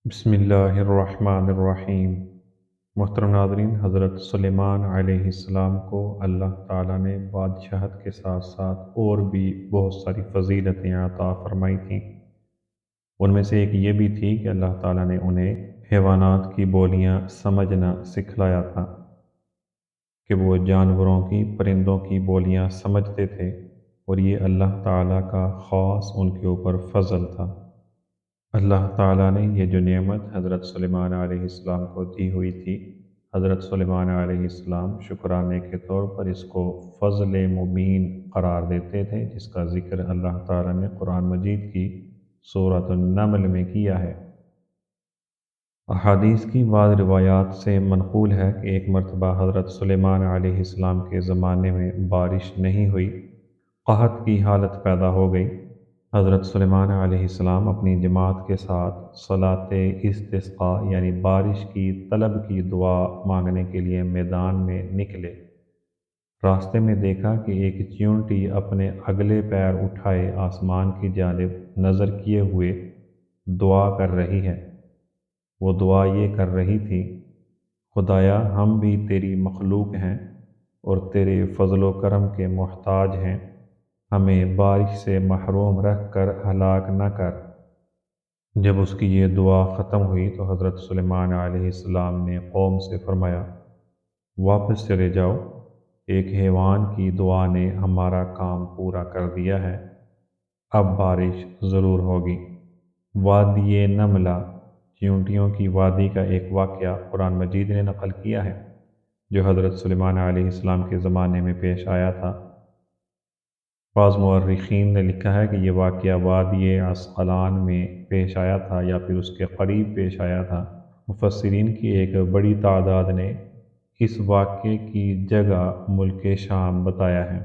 بسم اللہ الرحمن الرحیم۔ محترم ناظرین، حضرت سلیمان علیہ السلام کو اللہ تعالیٰ نے بادشاہت کے ساتھ ساتھ اور بھی بہت ساری فضیلتیں عطا فرمائی تھیں۔ ان میں سے ایک یہ بھی تھی کہ اللہ تعالیٰ نے انہیں حیوانات کی بولیاں سمجھنا سکھلایا تھا کہ وہ جانوروں کی، پرندوں کی بولیاں سمجھتے تھے، اور یہ اللہ تعالیٰ کا خاص ان کے اوپر فضل تھا۔ اللہ تعالیٰ نے یہ جو نعمت حضرت سلیمان علیہ السلام کو دی ہوئی تھی، حضرت سلیمان علیہ السلام شکرانے کے طور پر اس کو فضل مبین قرار دیتے تھے، جس کا ذکر اللہ تعالیٰ نے قرآن مجید کی سورۃ النمل میں کیا ہے۔ احادیث کی بعض روایات سے منقول ہے کہ ایک مرتبہ حضرت سلیمان علیہ السلام کے زمانے میں بارش نہیں ہوئی، قحط کی حالت پیدا ہو گئی۔ حضرت سلیمان علیہ السلام اپنی جماعت کے ساتھ صلاۃ استسقاء یعنی بارش کی طلب کی دعا مانگنے کے لیے میدان میں نکلے۔ راستے میں دیکھا کہ ایک چیونٹی اپنے اگلے پیر اٹھائے آسمان کی جانب نظر کیے ہوئے دعا کر رہی ہے۔ وہ دعا یہ کر رہی تھی: خدایا، ہم بھی تیری مخلوق ہیں اور تیرے فضل و کرم کے محتاج ہیں، ہمیں بارش سے محروم رکھ کر ہلاک نہ کر۔ جب اس کی یہ دعا ختم ہوئی تو حضرت سلیمان علیہ السلام نے قوم سے فرمایا: واپس چلے جاؤ، ایک حیوان کی دعا نے ہمارا کام پورا کر دیا ہے، اب بارش ضرور ہوگی۔ وادی نملہ، چیونٹیوں کی وادی کا ایک واقعہ قرآن مجید نے نقل کیا ہے جو حضرت سلیمان علیہ السلام کے زمانے میں پیش آیا تھا۔ بعض مورخین نے لکھا ہے کہ یہ واقعہ وادی عسقلان میں پیش آیا تھا یا پھر اس کے قریب پیش آیا تھا۔ مفسرین کی ایک بڑی تعداد نے اس واقعے کی جگہ ملک شام بتایا ہے۔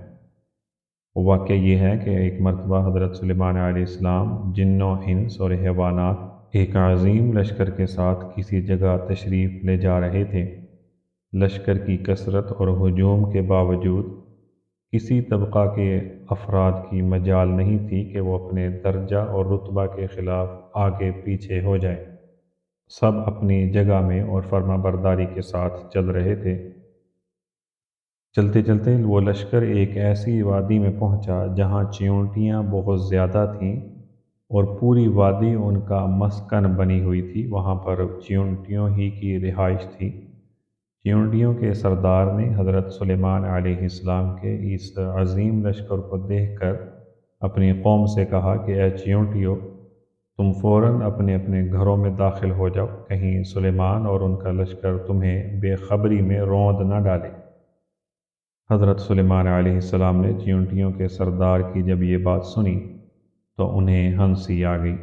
وہ واقعہ یہ ہے کہ ایک مرتبہ حضرت سلیمان علیہ السلام جن و انس اور حیوانات ایک عظیم لشکر کے ساتھ کسی جگہ تشریف لے جا رہے تھے۔ لشکر کی کثرت اور ہجوم کے باوجود کسی طبقہ کے افراد کی مجال نہیں تھی کہ وہ اپنے درجہ اور رتبہ کے خلاف آگے پیچھے ہو جائیں۔ سب اپنی جگہ میں اور فرما برداری کے ساتھ چل رہے تھے۔ چلتے چلتے وہ لشکر ایک ایسی وادی میں پہنچا جہاں چیونٹیاں بہت زیادہ تھیں اور پوری وادی ان کا مسکن بنی ہوئی تھی۔ وہاں پر چیونٹیوں ہی کی رہائش تھی۔ چیونٹیوں کے سردار نے حضرت سلیمان علیہ السلام کے اس عظیم لشکر کو دیکھ کر اپنی قوم سے کہا کہ اے چیونٹیوں، تم فوراً اپنے اپنے گھروں میں داخل ہو جاؤ، کہیں سلیمان اور ان کا لشکر تمہیں بے خبری میں روند نہ ڈالے۔ حضرت سلیمان علیہ السلام نے چیونٹیوں کے سردار کی جب یہ بات سنی تو انہیں ہنسی آ گئی۔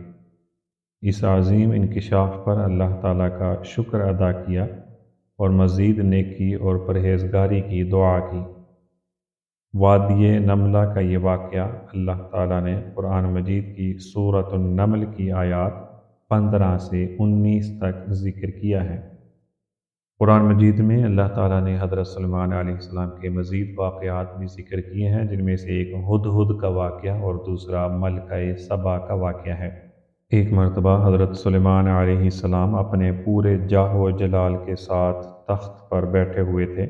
اس عظیم انکشاف پر اللہ تعالیٰ کا شکر ادا کیا اور مزید نیکی اور پرہیزگاری کی دعا کی۔ وادی نملہ کا یہ واقعہ اللہ تعالیٰ نے قرآن مجید کی سورۃ النمل کی آیات 15 سے 19 تک ذکر کیا ہے۔ قرآن مجید میں اللہ تعالیٰ نے حضرت سلیمان علیہ السلام کے مزید واقعات بھی ذکر کیے ہیں، جن میں سے ایک ہدہد کا واقعہ اور دوسرا ملکہ سبا کا واقعہ ہے۔ ایک مرتبہ حضرت سلیمان علیہ السلام اپنے پورے جاہ و جلال کے ساتھ تخت پر بیٹھے ہوئے تھے۔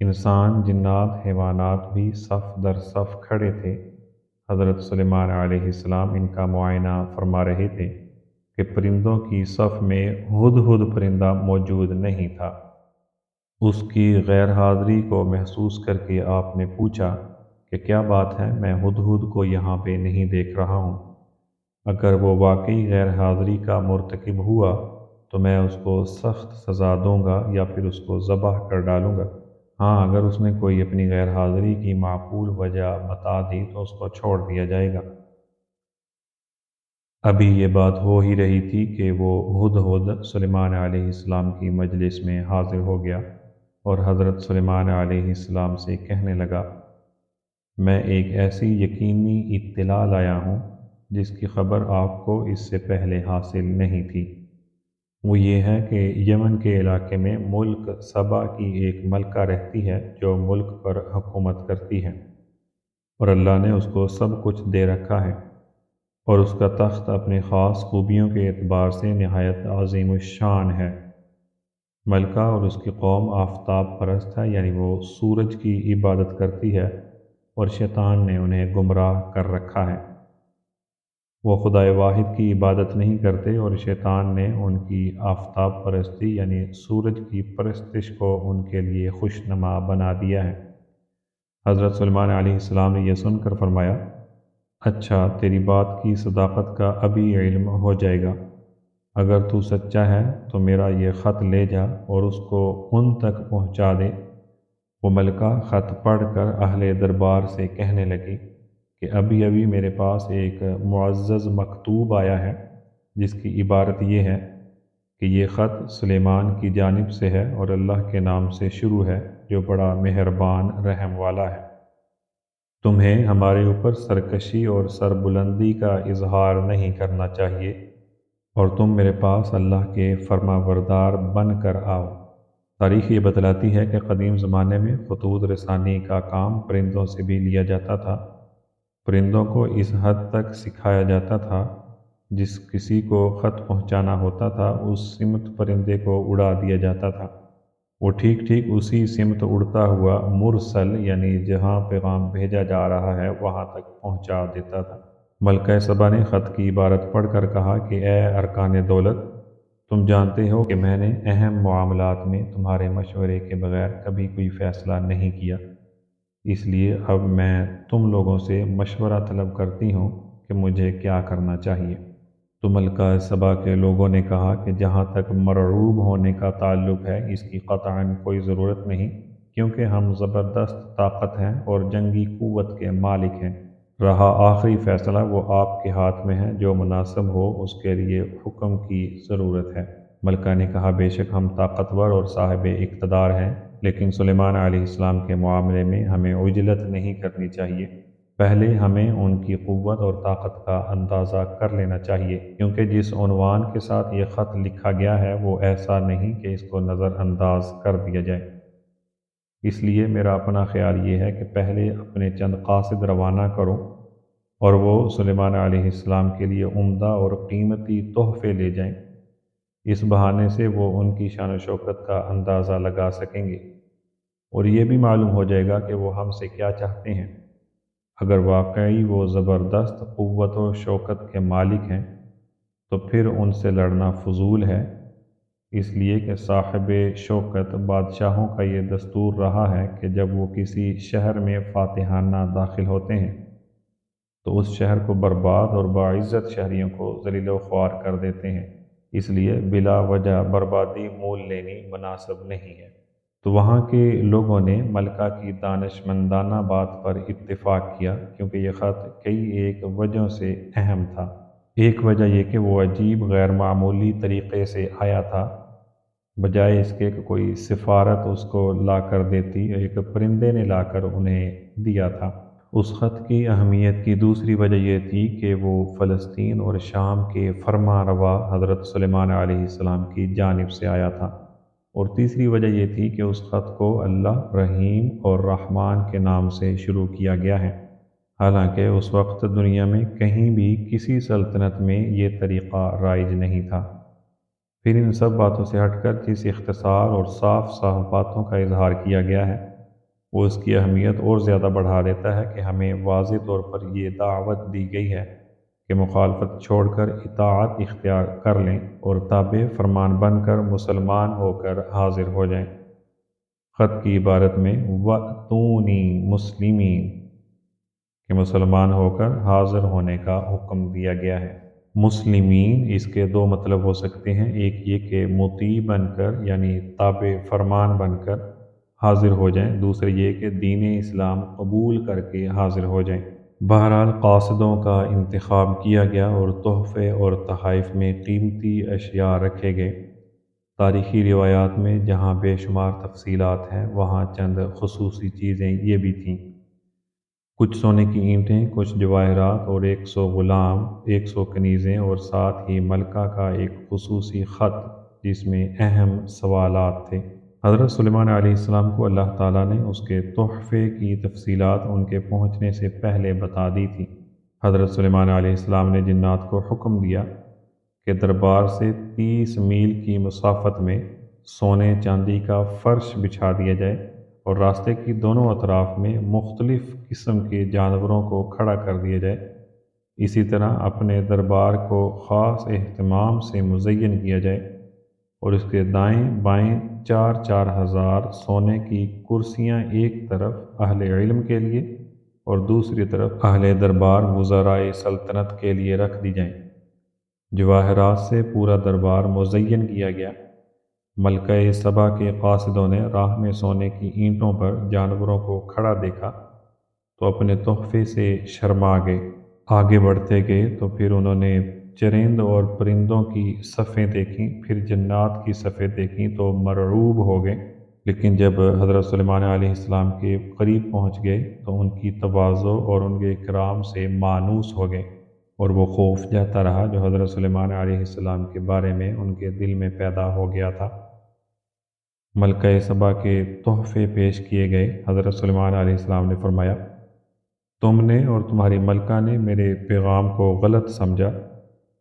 انسان، جنات، حیوانات بھی صف در صف کھڑے تھے۔ حضرت سلیمان علیہ السلام ان کا معائنہ فرما رہے تھے کہ پرندوں کی صف میں ہدہد پرندہ موجود نہیں تھا۔ اس کی غیر حاضری کو محسوس کر کے آپ نے پوچھا کہ کیا بات ہے، میں ہدہد کو یہاں پہ نہیں دیکھ رہا ہوں۔ اگر وہ واقعی غیر حاضری کا مرتکب ہوا تو میں اس کو سخت سزا دوں گا یا پھر اس کو ذبح کر ڈالوں گا۔ ہاں، اگر اس نے کوئی اپنی غیر حاضری کی معقول وجہ بتا دی تو اس کو چھوڑ دیا جائے گا۔ ابھی یہ بات ہو ہی رہی تھی کہ وہ ہدہد سلیمان علیہ السلام کی مجلس میں حاضر ہو گیا اور حضرت سلیمان علیہ السلام سے کہنے لگا: میں ایک ایسی یقینی اطلاع لایا ہوں جس کی خبر آپ کو اس سے پہلے حاصل نہیں تھی۔ وہ یہ ہے کہ یمن کے علاقے میں ملک سبا کی ایک ملکہ رہتی ہے جو ملک پر حکومت کرتی ہے، اور اللہ نے اس کو سب کچھ دے رکھا ہے۔ اور اس کا تخت اپنے خاص خوبیوں کے اعتبار سے نہایت عظیم الشان ہے۔ ملکہ اور اس کی قوم آفتاب پرست ہے، یعنی وہ سورج کی عبادت کرتی ہے، اور شیطان نے انہیں گمراہ کر رکھا ہے۔ وہ خدائے واحد کی عبادت نہیں کرتے، اور شیطان نے ان کی آفتاب پرستی یعنی سورج کی پرستش کو ان کے لیے خوشنما بنا دیا ہے۔ حضرت سلیمان علیہ السلام نے یہ سن کر فرمایا، اچھا، تیری بات کی صداقت کا ابھی علم ہو جائے گا۔ اگر تو سچا ہے تو میرا یہ خط لے جا اور اس کو ان تک پہنچا دے۔ وہ ملکہ خط پڑھ کر اہل دربار سے کہنے لگی کہ ابھی ابھی میرے پاس ایک معزز مکتوب آیا ہے، جس کی عبارت یہ ہے کہ یہ خط سلیمان کی جانب سے ہے اور اللہ کے نام سے شروع ہے، جو بڑا مہربان رحم والا ہے۔ تمہیں ہمارے اوپر سرکشی اور سربلندی کا اظہار نہیں کرنا چاہیے، اور تم میرے پاس اللہ کے فرما بردار بن کر آؤ۔ تاریخ یہ بتلاتی ہے کہ قدیم زمانے میں خطوط رسانی کا کام پرندوں سے بھی لیا جاتا تھا۔ پرندوں کو اس حد تک سکھایا جاتا تھا، جس کسی کو خط پہنچانا ہوتا تھا اس سمت پرندے کو اڑا دیا جاتا تھا۔ وہ ٹھیک ٹھیک اسی سمت اڑتا ہوا مرسل یعنی جہاں پیغام بھیجا جا رہا ہے وہاں تک پہنچا دیتا تھا۔ ملکہ سبا نے خط کی عبارت پڑھ کر کہا کہ اے ارکان دولت، تم جانتے ہو کہ میں نے اہم معاملات میں تمہارے مشورے کے بغیر کبھی کوئی فیصلہ نہیں کیا، اس لیے اب میں تم لوگوں سے مشورہ طلب کرتی ہوں کہ مجھے کیا کرنا چاہیے۔ تو ملکہ سبا کے لوگوں نے کہا کہ جہاں تک مرعوب ہونے کا تعلق ہے، اس کی قطعاً کوئی ضرورت نہیں، کیونکہ ہم زبردست طاقت ہیں اور جنگی قوت کے مالک ہیں۔ رہا آخری فیصلہ، وہ آپ کے ہاتھ میں ہے، جو مناسب ہو اس کے لیے حکم کی ضرورت ہے۔ ملکہ نے کہا، بے شک ہم طاقتور اور صاحب اقتدار ہیں، لیکن سلیمان علیہ السلام کے معاملے میں ہمیں عجلت نہیں کرنی چاہیے۔ پہلے ہمیں ان کی قوت اور طاقت کا اندازہ کر لینا چاہیے، کیونکہ جس عنوان کے ساتھ یہ خط لکھا گیا ہے وہ ایسا نہیں کہ اس کو نظر انداز کر دیا جائے۔ اس لیے میرا اپنا خیال یہ ہے کہ پہلے اپنے چند قاصد روانہ کروں، اور وہ سلیمان علیہ السلام کے لیے عمدہ اور قیمتی تحفے لے جائیں۔ اس بہانے سے وہ ان کی شان و شوکت کا اندازہ لگا سکیں گے، اور یہ بھی معلوم ہو جائے گا کہ وہ ہم سے کیا چاہتے ہیں۔ اگر واقعی وہ زبردست قوت و شوکت کے مالک ہیں تو پھر ان سے لڑنا فضول ہے، اس لیے کہ صاحب شوکت بادشاہوں کا یہ دستور رہا ہے کہ جب وہ کسی شہر میں فاتحانہ داخل ہوتے ہیں تو اس شہر کو برباد اور باعزت شہریوں کو ذلیل و خوار کر دیتے ہیں، اس لیے بلا وجہ بربادی مول لینی مناسب نہیں ہے۔ تو وہاں کے لوگوں نے ملکہ کی دانش مندانہ بات پر اتفاق کیا، کیونکہ یہ خط کئی ایک وجہوں سے اہم تھا۔ ایک وجہ یہ کہ وہ عجیب غیر معمولی طریقے سے آیا تھا، بجائے اس کے کہ کوئی سفارت اس کو لا کر دیتی، ایک پرندے نے لا کر انہیں دیا تھا۔ اس خط کی اہمیت کی دوسری وجہ یہ تھی کہ وہ فلسطین اور شام کے فرما روا حضرت سلیمان علیہ السلام کی جانب سے آیا تھا، اور تیسری وجہ یہ تھی کہ اس خط کو اللہ رحیم اور رحمان کے نام سے شروع کیا گیا ہے، حالانکہ اس وقت دنیا میں کہیں بھی کسی سلطنت میں یہ طریقہ رائج نہیں تھا۔ پھر ان سب باتوں سے ہٹ کر جس اختصار اور صاف صاف باتوں کا اظہار کیا گیا ہے، وہ اس کی اہمیت اور زیادہ بڑھا دیتا ہے کہ ہمیں واضح طور پر یہ دعوت دی گئی ہے کہ مخالفت چھوڑ کر اطاعت اختیار کر لیں اور تابع فرمان بن کر مسلمان ہو کر حاضر ہو جائیں۔ خط کی عبارت میں وَأْتُونِي مُسْلِمِينَ کہ مسلمان ہو کر حاضر ہونے کا حکم دیا گیا ہے۔ مسلمین اس کے دو مطلب ہو سکتے ہیں، ایک یہ کہ مطیع بن کر یعنی تابع فرمان بن کر حاضر ہو جائیں، دوسرے یہ کہ دین اسلام قبول کر کے حاضر ہو جائیں۔ بہرحال قاصدوں کا انتخاب کیا گیا اور تحفے اور تحائف میں قیمتی اشیاء رکھے گئے۔ تاریخی روایات میں جہاں بے شمار تفصیلات ہیں، وہاں چند خصوصی چیزیں یہ بھی تھیں: کچھ سونے کی اینٹیں، کچھ جواہرات اور 100 غلام، 100 کنیزیں، اور ساتھ ہی ملکہ کا ایک خصوصی خط جس میں اہم سوالات تھے۔ حضرت سلیمان علیہ السلام کو اللہ تعالیٰ نے اس کے تحفے کی تفصیلات ان کے پہنچنے سے پہلے بتا دی تھی۔ حضرت سلیمان علیہ السلام نے جنات کو حکم دیا کہ دربار سے 30 میل کی مسافت میں سونے چاندی کا فرش بچھا دیا جائے اور راستے کی دونوں اطراف میں مختلف قسم کے جانوروں کو کھڑا کر دیا جائے۔ اسی طرح اپنے دربار کو خاص اہتمام سے مزین کیا جائے اور اس کے دائیں بائیں 4,000 سونے کی کرسیاں ایک طرف اہل علم کے لیے اور دوسری طرف اہل دربار وزرائے سلطنت کے لیے رکھ دی جائیں۔ جواہرات سے پورا دربار مزین کیا گیا۔ ملکہ سبا کے قاصدوں نے راہ میں سونے کی اینٹوں پر جانوروں کو کھڑا دیکھا تو اپنے تحفے سے شرما گئے۔ آگے بڑھتے گئے تو پھر انہوں نے چرند اور پرندوں کی صفیں دیکھیں، پھر جنات کی صفیں دیکھیں تو مرعوب ہو گئے، لیکن جب حضرت سلیمان علیہ السلام کے قریب پہنچ گئے تو ان کی تواضع اور ان کے اکرام سے مانوس ہو گئے اور وہ خوف جاتا رہا جو حضرت سلیمان علیہ السلام کے بارے میں ان کے دل میں پیدا ہو گیا تھا۔ ملکہ سبا کے تحفے پیش کیے گئے۔ حضرت سلیمان علیہ السلام نے فرمایا، تم نے اور تمہاری ملکہ نے میرے پیغام کو غلط سمجھا،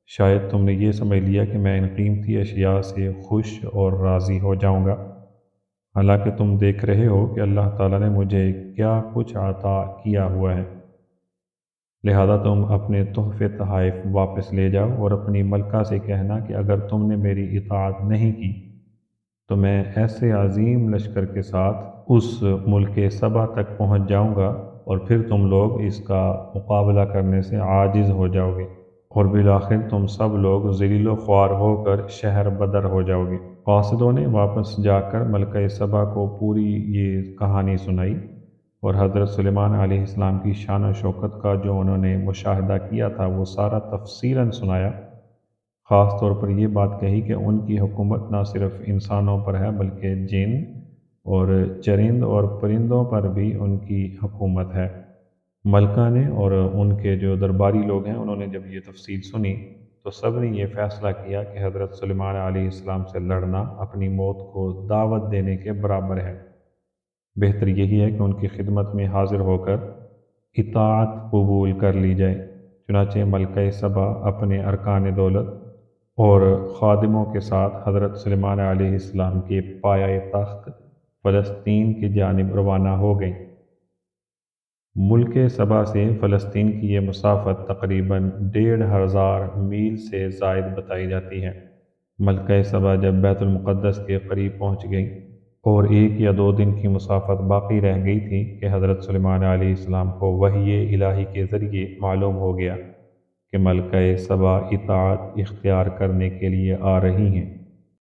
شاید تم نے یہ سمجھ لیا کہ میں ان قیمتی اشیاء سے خوش اور راضی ہو جاؤں گا، حالانکہ تم دیکھ رہے ہو کہ اللہ تعالیٰ نے مجھے کیا کچھ عطا کیا ہوا ہے، لہذا تم اپنے تحفے تحائف واپس لے جاؤ اور اپنی ملکہ سے کہنا کہ اگر تم نے میری اطاعت نہیں کی تو میں ایسے عظیم لشکر کے ساتھ اس ملک سبا تک پہنچ جاؤں گا اور پھر تم لوگ اس کا مقابلہ کرنے سے عاجز ہو جاؤ گے اور بالآخر تم سب لوگ ذلیل و خوار ہو کر شہر بدر ہو جاؤ گے۔ قاصدوں نے واپس جا کر ملکہ سبا کو پوری یہ کہانی سنائی اور حضرت سلیمان علیہ السلام کی شان و شوکت کا جو انہوں نے مشاہدہ کیا تھا وہ سارا تفصیلاً سنایا۔ خاص طور پر یہ بات کہی کہ ان کی حکومت نہ صرف انسانوں پر ہے بلکہ جن اور چرند اور پرندوں پر بھی ان کی حکومت ہے۔ ملکہ نے اور ان کے جو درباری لوگ ہیں انہوں نے جب یہ تفصیل سنی تو سب نے یہ فیصلہ کیا کہ حضرت سلیمان علیہ السلام سے لڑنا اپنی موت کو دعوت دینے کے برابر ہے۔ بہتر یہی ہے کہ ان کی خدمت میں حاضر ہو کر اطاعت قبول کر لی جائے۔ چنانچہ ملکہ سبا اپنے ارکان دولت اور خادموں کے ساتھ حضرت سلیمان علیہ السلام کے پایہ تخت فلسطین کی جانب روانہ ہو گئیں۔ ملک سبا سے فلسطین کی یہ مسافت تقریباً 1,500 میل سے زائد بتائی جاتی ہے۔ ملکہ سبا جب بیت المقدس کے قریب پہنچ گئیں اور 1 یا 2 دن کی مسافت باقی رہ گئی تھی کہ حضرت سلیمان علیہ السلام کو وحی الہی کے ذریعے معلوم ہو گیا کہ ملکہ سبا اطاعت اختیار کرنے کے لیے آ رہی ہیں۔